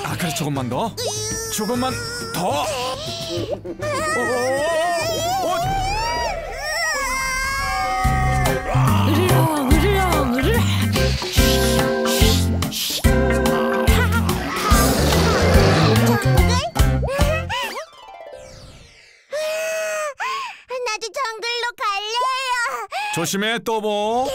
아, 그래, 조금만 더. 조금만 더. 으르렁 으르렁 으르렁. 나도 정글로 갈래요. 조심해, 또보.